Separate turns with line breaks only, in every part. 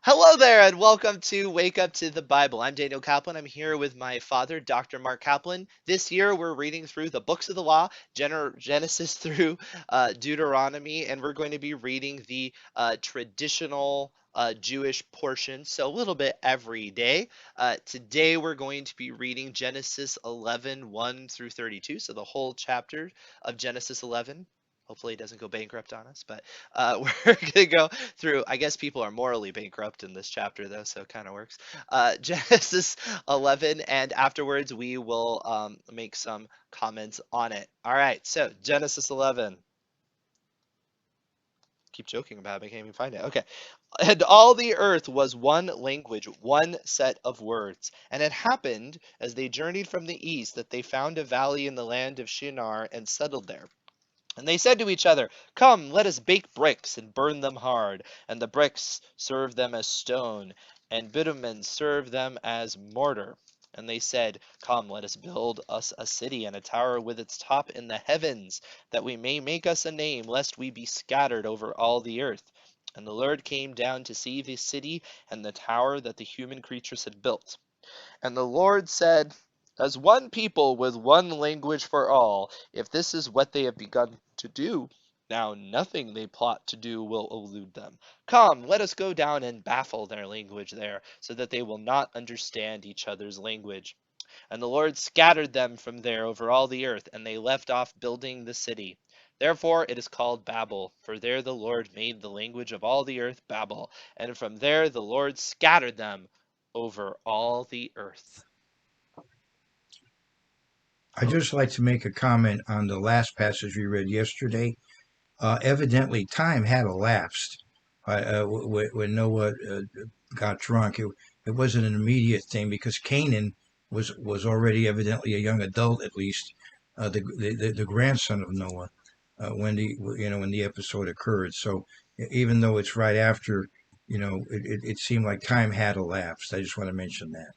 Hello there, and welcome to Wake Up to the Bible. I'm Daniel Kaplan. I'm here with my father, Dr. Mark Kaplan. This year, we're reading through the books of the law, Genesis through Deuteronomy, and we're going to be reading the traditional Jewish portion, so a little bit every day. Today, we're going to be reading Genesis 11, 1 through 32, so the whole chapter of Genesis 11. Hopefully, it doesn't go bankrupt on us, but we're going to go through. I guess people are morally bankrupt in this chapter, though, so it kind of works. Genesis 11, and afterwards we will make some comments on it. All right, so Genesis 11. Keep joking about it, I can't even find it. Okay. And all the earth was one language, one set of words. And it happened, as they journeyed from the east, that they found a valley in the land of Shinar and settled there. And they said to each other, "Come, let us bake bricks and burn them hard, and the bricks serve them as stone, and bitumen serve them as mortar." And they said, "Come, let us build us a city and a tower with its top in the heavens, that we may make us a name, lest we be scattered over all the earth." And the Lord came down to see the city and the tower that the human creatures had built. And the Lord said, "As one people with one language for all, if this is what they have begun to do, now nothing they plot to do will elude them. Come, let us go down and baffle their language there, so that they will not understand each other's language." And the Lord scattered them from there over all the earth, and they left off building the city. Therefore it is called Babel, for there the Lord made the language of all the earth Babel, and from there the Lord scattered them over all the earth.
I'd just like to make a comment on the last passage we read yesterday. Evidently, time had elapsed when Noah got drunk. It wasn't an immediate thing because Canaan was already evidently a young adult, at least the grandson of Noah when the episode occurred. So even though it's right after, it seemed like time had elapsed. I just want to mention that.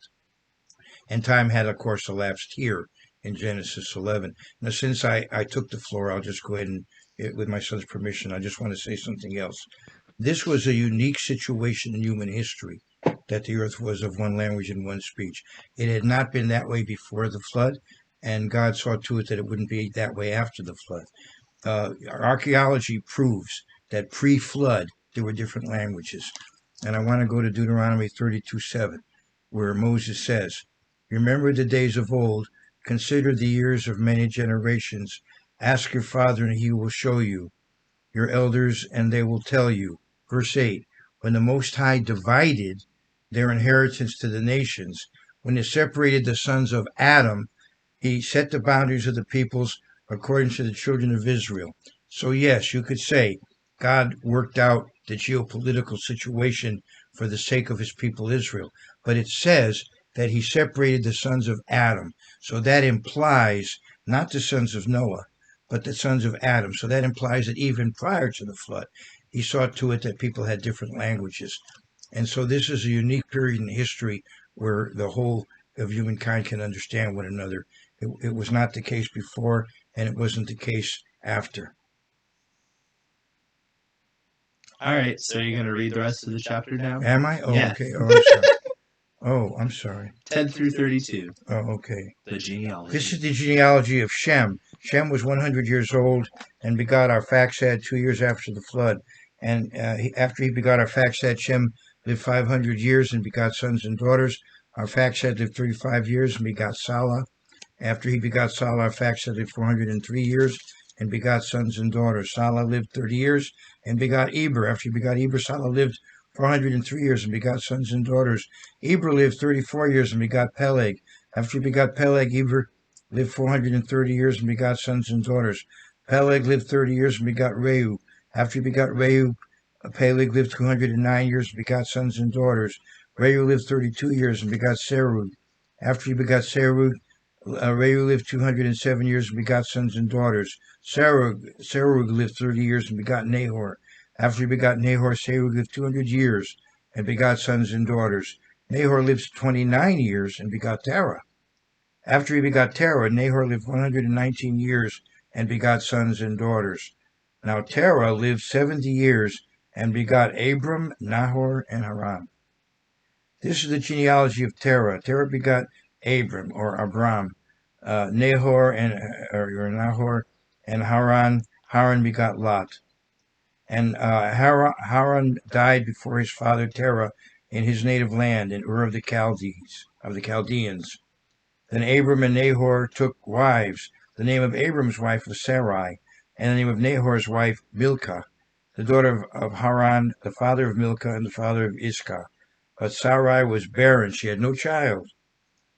And time had, of course, elapsed here in Genesis 11. Now, since I took the floor, I'll just go ahead and, with my son's permission, I just want to say something else. This was a unique situation in human history that the earth was of one language and one speech. It had not been that way before the flood, and God saw to it that it wouldn't be that way after the flood. Archaeology proves that pre-flood there were different languages. And I want to go to Deuteronomy 32:7, where Moses says, "Remember the days of old, consider the years of many generations. Ask your father, and he will show you, your elders, and they will tell you." Verse 8, when the Most High divided their inheritance to the nations, when he separated the sons of Adam, he set the boundaries of the peoples according to the children of Israel. So yes, you could say God worked out the geopolitical situation for the sake of his people Israel. But it says that he separated the sons of Adam. So that implies not the sons of Noah, but the sons of Adam. So that implies that even prior to the flood, he saw to it that people had different languages. And so this is a unique period in history where the whole of humankind can understand one another. It was not the case before, and it wasn't the case after.
All right, so you're going to read the rest of the chapter now?
Am I? Oh,
Yeah.
okay. Oh, I'm sorry. Oh, I'm sorry.
10 through 32,
Oh, okay.
the genealogy.
This is the genealogy of Shem. Shem was 100 years old and begot Arphaxad 2 years after the flood. And after he begot Arphaxad, Shem lived 500 years and begot sons and daughters. Arphaxad lived 35 years and begot Salah. After he begot Salah, Arphaxad lived 403 years and begot sons and daughters. Salah lived 30 years and begot Eber. After he begot Eber, Salah lived 403 years and begot sons and daughters. Eber lived 34 years and begot Peleg. After he begot Peleg, Eber lived 430 years and begot sons and daughters. Peleg lived 30 years and begot Reu. After he begot Reu, Peleg lived 209 years and begot sons and daughters. Reu lived 32 years and begot Serug. After he begot Serug, Reu lived 207 years and begot sons and daughters. Serug lived 30 years and begot Nahor. After he begot Nahor, Serug lived 200 years and begot sons and daughters. Nahor lived 29 years and begot Terah. After he begot Terah, Nahor lived 119 years and begot sons and daughters. Now Terah lived 70 years and begot Abram, Nahor, and Haran. This is the genealogy of Terah. Terah begot Abram or Abram, Nahor and Haran. Haran begot Lot. And Haran died before his father Terah in his native land in Ur of the Chaldeans. Then Abram and Nahor took wives. The name of Abram's wife was Sarai, and the name of Nahor's wife Milcah, the daughter of Haran, the father of Milcah and the father of Iscah. But Sarai was barren; she had no child.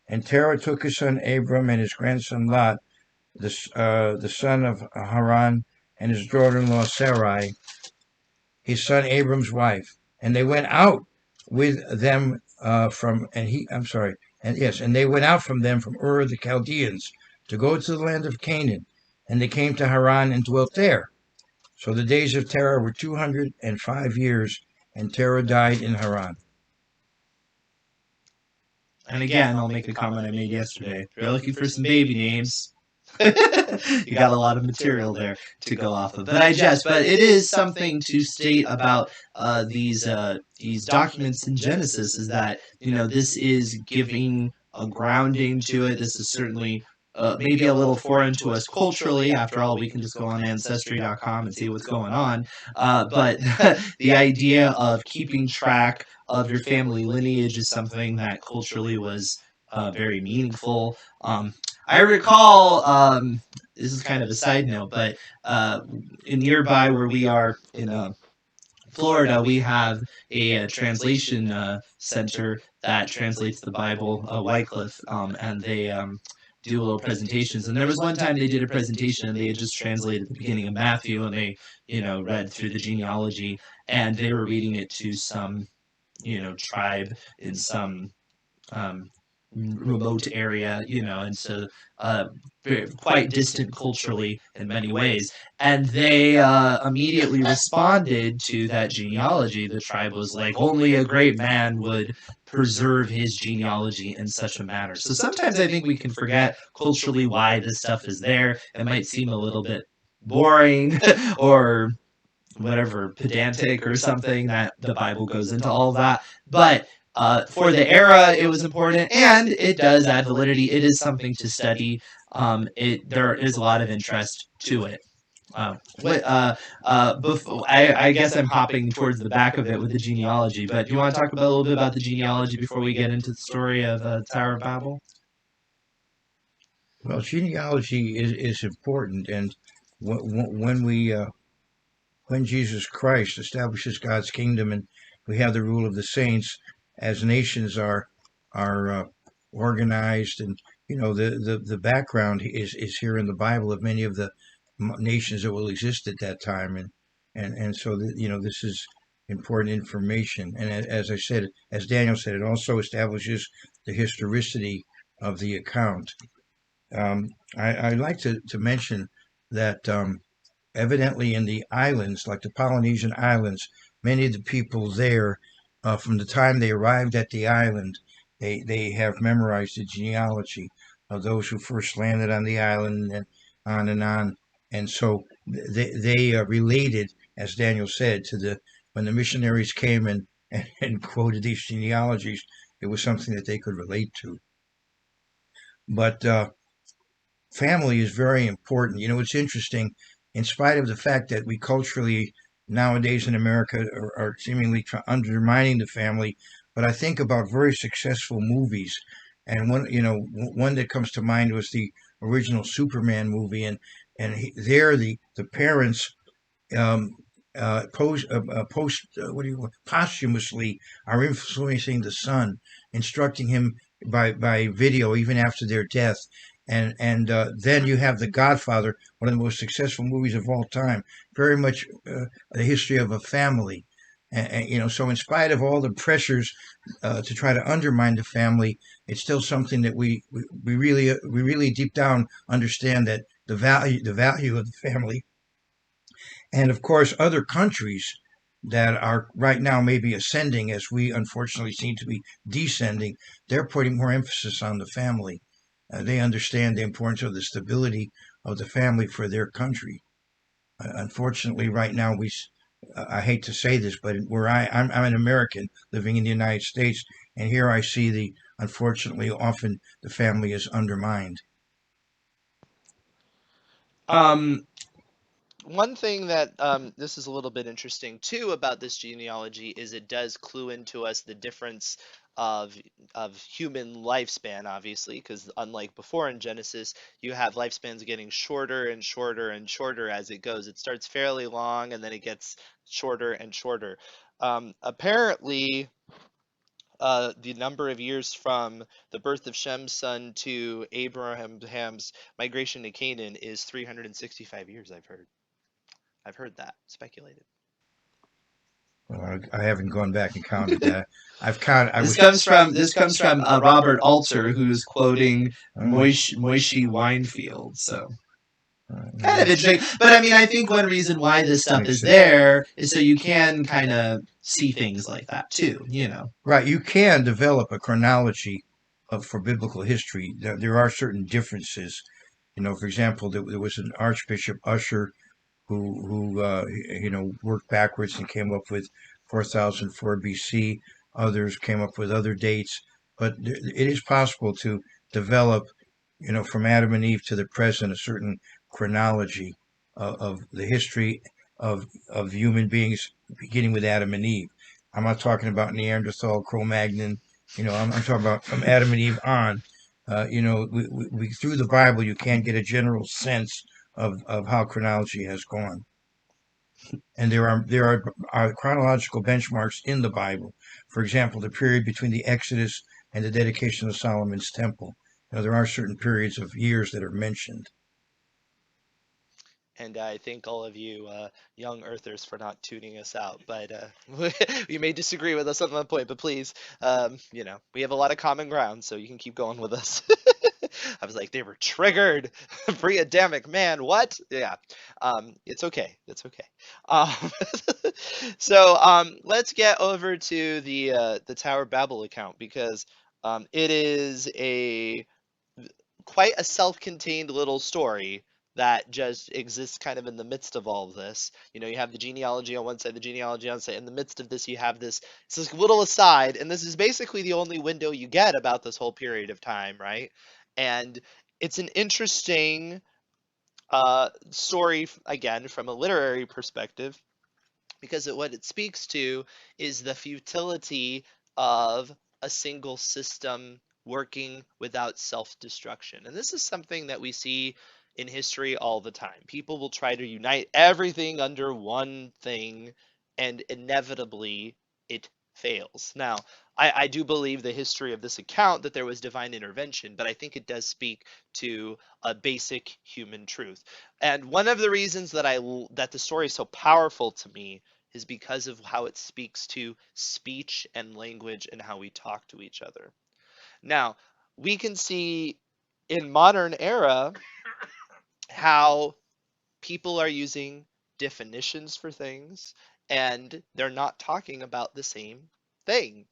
And Terah took his son Abram and his grandson Lot, the son of Haran, and his daughter-in-law Sarai, his son Abram's wife, and they went out with them and they went out from them from Ur of the Chaldeans to go to the land of Canaan, and they came to Haran and dwelt there. So the days of Terah were 205 years, and Terah died in Haran.
And again, I'll make a comment I made yesterday. If you're looking for some baby names, you got a lot of material there to go off of. But I jest. But it is something to state about these documents in Genesis is that this is giving a grounding to it. This is certainly maybe a little foreign to us culturally. After all, we can just go on Ancestry.com and see what's going on. But the idea of keeping track of your family lineage is something that culturally was very meaningful. I recall, this is kind of a side note, but in nearby where we are in Florida, we have a translation center that translates the Bible, Wycliffe, and they do little presentations. And there was one time they did a presentation and they had just translated the beginning of Matthew and they, read through the genealogy and they were reading it to some, tribe in some remote area, and so quite distant culturally in many ways. And they immediately responded to that genealogy. The tribe was like, only a great man would preserve his genealogy in such a manner. So sometimes I think we can forget culturally why this stuff is there. It might seem a little bit boring or whatever, pedantic or something, that the Bible goes into all of that. But for the era, it was important, and it does add validity. It is something to study. There is a lot of interest to it. I guess I'm hopping towards the back of it with the genealogy, but do you want to talk about a little bit about the genealogy before we get into the story of Tower of Babel?
Well, genealogy is important, and when Jesus Christ establishes God's kingdom and we have the rule of the saints, as nations are organized, and the background is here in the Bible of many of the nations that will exist at that time, and so this is important information. And as I said, as Daniel said, it also establishes the historicity of the account. I'd like to mention that evidently in the islands, like the Polynesian islands, many of the people there, from the time they arrived at the island, they have memorized the genealogy of those who first landed on the island, and on and on. And so they related, as Daniel said, to when the missionaries came and quoted these genealogies, it was something that they could relate to. But family is very important. It's interesting, in spite of the fact that we culturally nowadays in America are seemingly undermining the family, but I think about very successful movies, and one that comes to mind was the original Superman movie, and there the parents posthumously are influencing the son, instructing him by video even after their death. And then you have The Godfather, one of the most successful movies of all time, very much the history of a family. And so in spite of all the pressures to try to undermine the family, it's still something that we really deep down understand, that the value of the family. And of course, other countries that are right now maybe ascending, as we unfortunately seem to be descending, they're putting more emphasis on the family. They understand the importance of the stability of the family for their country. Unfortunately, right now, I hate to say this, but I'm an American living in the United States, And here I see unfortunately, often the family is undermined.
One thing that this is a little bit interesting too about this genealogy is it does clue into us the difference of human lifespan, obviously, because unlike before in Genesis, you have lifespans getting shorter and shorter and shorter as it goes. It starts fairly long and then it gets shorter and shorter. Apparently, the number of years from the birth of Shem's son to Abraham's migration to Canaan is 365 years, I've heard. I've heard that speculated.
I haven't gone back and counted that. I've counted.
This comes from Robert Alter, who's quoting Moishe Winefield. So kind of interesting. But I mean, I think one reason why this stuff is there is so you can kind of see things like that too.
Right. You can develop a chronology for biblical history. There are certain differences. For example, there was an Archbishop Usher who worked backwards and came up with 4004 BC. Others came up with other dates, but it is possible to develop, from Adam and Eve to the present, a certain chronology of the history of human beings, beginning with Adam and Eve. I'm not talking about Neanderthal, Cro-Magnon. I'm talking about from Adam and Eve on. We through the Bible, you can get a general sense of how chronology has gone. And there are chronological benchmarks in the Bible. For example, the period between the Exodus and the dedication of Solomon's temple. There are certain periods of years that are mentioned.
And I thank all of you young earthers for not tuning us out. But you may disagree with us on that point, but please, we have a lot of common ground, so you can keep going with us. I was like, they were triggered. Pre-Adamic man, what? Yeah, it's okay. It's okay. So let's get over to the Tower of Babel account because it is quite a self-contained little story that just exists kind of in the midst of all of this. You have the genealogy on one side, the genealogy on the side. In the midst of this, you have this little aside, and this is basically the only window you get about this whole period of time, right? And it's an interesting story, again, from a literary perspective, because what it speaks to is the futility of a single system working without self-destruction. And this is something that we see in history all the time. People will try to unite everything under one thing, and inevitably it fails. Now, I do believe the history of this account that there was divine intervention, but I think it does speak to a basic human truth. And one of the reasons that the story is so powerful to me is because of how it speaks to speech and language and how we talk to each other. Now, we can see in modern era how people are using definitions for things and they're not talking about the same thing.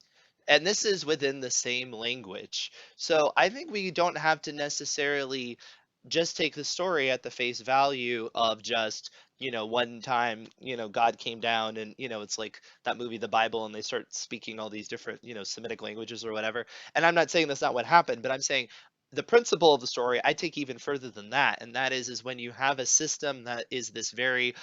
And this is within the same language. So I think we don't have to necessarily just take the story at the face value of just, one time, God came down and, it's like that movie, The Bible, and they start speaking all these different, Semitic languages or whatever. And I'm not saying that's not what happened, but I'm saying the principle of the story I take even further than that, and that is when you have a system that is this very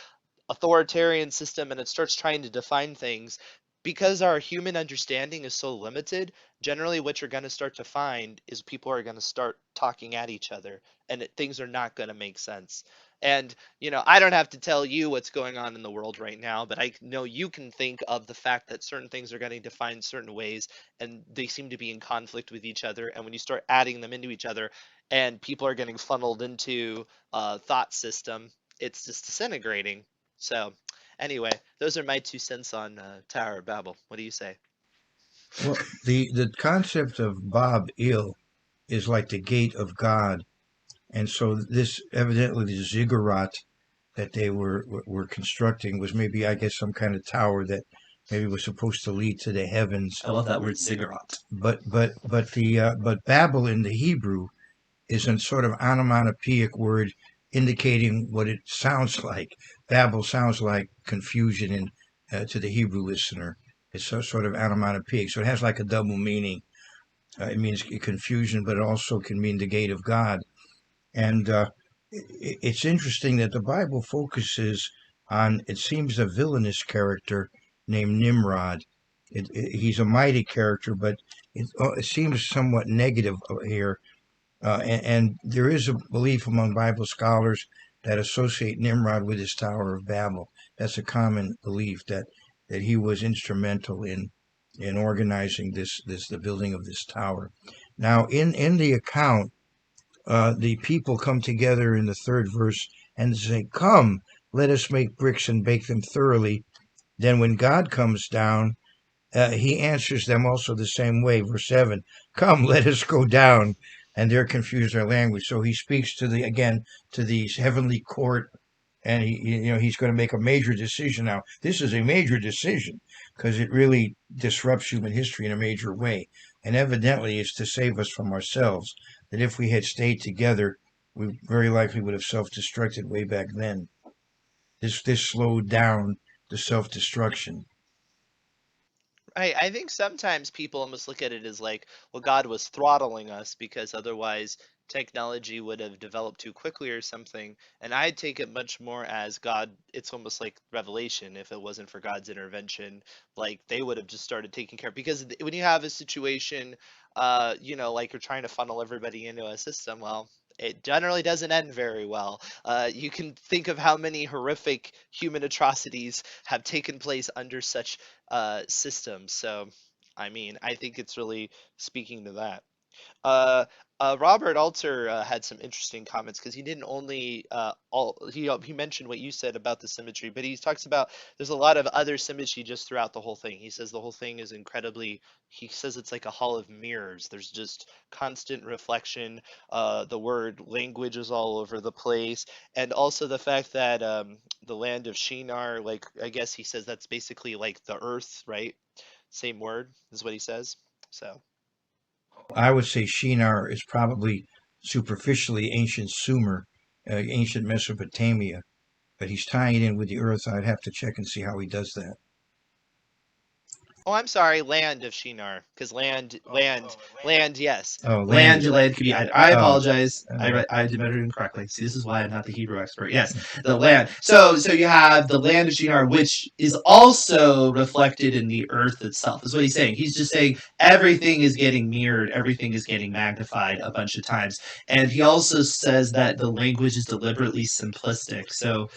authoritarian system and it starts trying to define things, because our human understanding is so limited, generally what you're going to start to find is people are going to start talking at each other and things are not going to make sense. And I don't have to tell you what's going on in the world right now, but I know you can think of the fact that certain things are getting defined certain ways and they seem to be in conflict with each other, and when you start adding them into each other and people are getting funneled into a thought system, it's just disintegrating. So, anyway, those are my 2 cents on Tower of Babel. What do you say?
Well, the concept of Bob Il is like the gate of God, and so this evidently the ziggurat that they were constructing was maybe, I guess, some kind of tower that maybe was supposed to lead to the heavens.
I love that word ziggurat.
But Babel in the Hebrew is a sort of onomatopoeic word indicating what it sounds like. Babel sounds like confusion to the Hebrew listener. It's sort of onomatopoeic, so it has like a double meaning. It means confusion, but it also can mean the gate of God. And it's interesting that the Bible focuses on, it seems, a villainous character named Nimrod. He's a mighty character, but it seems somewhat negative here. And there is a belief among Bible scholars that associate Nimrod with his Tower of Babel. That's a common belief that he was instrumental in organizing the building of this tower. Now, in the account, the people come together in the third verse and say, "Come, let us make bricks and bake them thoroughly." Then, when God comes down, he answers them also the same way. Verse 7, "Come, let us go down." And they're confused their language. So he speaks to the heavenly court, and he's going to make a major decision now. This is a major decision because it really disrupts human history in a major way. And evidently it's to save us from ourselves. That if we had stayed together, we very likely would have self-destructed way back then. This slowed down the self-destruction.
I think sometimes people almost look at it as like, well, God was throttling us because otherwise technology would have developed too quickly or something. And I take it much more as God, it's almost like revelation. If it wasn't for God's intervention, like they would have just started taking care. Because when you have a situation, like you're trying to funnel everybody into a system, well, it generally doesn't end very well. You can think of how many horrific human atrocities have taken place under such systems. So, I mean, I think it's really speaking to that. Uh, Robert Alter had some interesting comments because he didn't only he mentioned what you said about the symmetry, but he talks about there's a lot of other symmetry just throughout the whole thing. He says the whole thing is incredibly. He says it's like a hall of mirrors. There's just constant reflection. The word language is all over the place, and also the fact that the land of Shinar, like I guess he says that's basically like the earth, right? Same word is what he says. So.
I would say Shinar is probably superficially ancient Sumer, ancient Mesopotamia, but he's tying it in with the earth. I'd have to check and see how he does that.
Oh, I'm sorry, land of Shinar, because land, yes.
Oh,
Land,
land.
land could be. I
Oh,
apologize. I did better incorrectly. See, this is why I'm not the Hebrew expert. Yes, the land. So you have the land of Shinar, which is also reflected in the earth itself. Is what he's saying. He's just saying everything is getting mirrored, everything is getting magnified a bunch of times, and he also says that the language is deliberately simplistic. So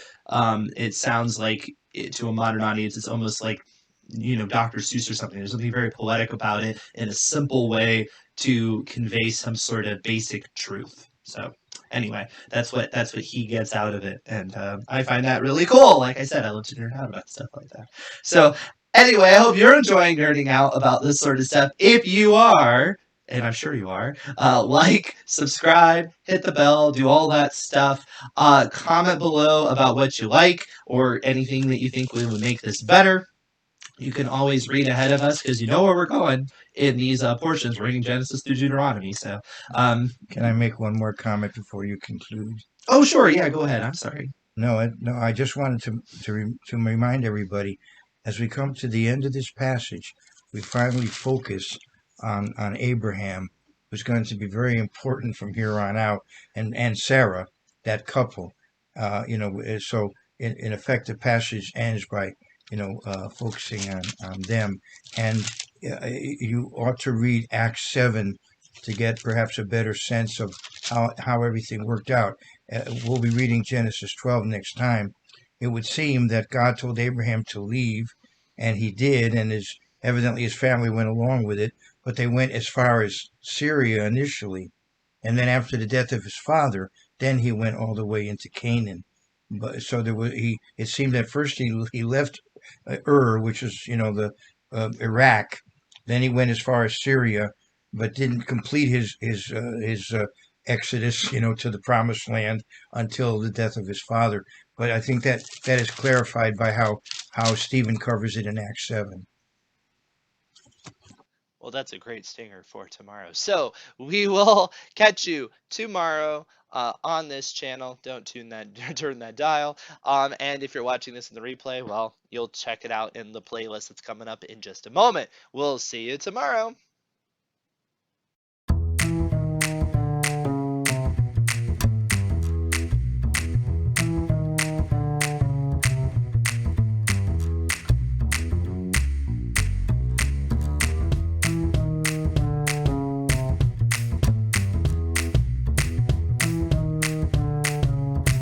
it sounds like to a modern audience, it's almost like Dr. Seuss or something. There's something very poetic about it in a simple way to convey some sort of basic truth. So anyway, that's what he gets out of it, and I find that really cool. Like I said, I love to nerd out about stuff like that. So anyway, I hope you're enjoying nerding out about this sort of stuff. If you are, and I'm sure you are, like, subscribe, hit the bell, do all that stuff. Comment below about what you like or anything that you think would make this better. You can always read ahead of us because you know where we're going in these portions, reading Genesis through Deuteronomy. So,
can I make one more comment before you conclude?
Oh, sure. Yeah, go ahead. I'm sorry.
No, I just wanted to remind everybody, as we come to the end of this passage, we finally focus on Abraham, who's going to be very important from here on out, and Sarah, that couple. So in effect, the passage ends by focusing on them, and you ought to read Acts 7 to get perhaps a better sense of how everything worked out. We'll be reading Genesis 12 next time. It would seem that God told Abraham to leave, and he did, and evidently his family went along with it, but they went as far as Syria initially, and then after the death of his father, then he went all the way into Canaan. But so there was It seemed that first he left which is the Iraq. Then he went as far as Syria, but didn't complete his exodus, to the promised land until the death of his father. But I think that is clarified by how Stephen covers it in Acts 7.
Well, that's a great stinger for tomorrow. So we will catch you tomorrow on this channel. Don't turn that dial. And if you're watching this in the replay, well, you'll check it out in the playlist that's coming up in just a moment. We'll see you tomorrow.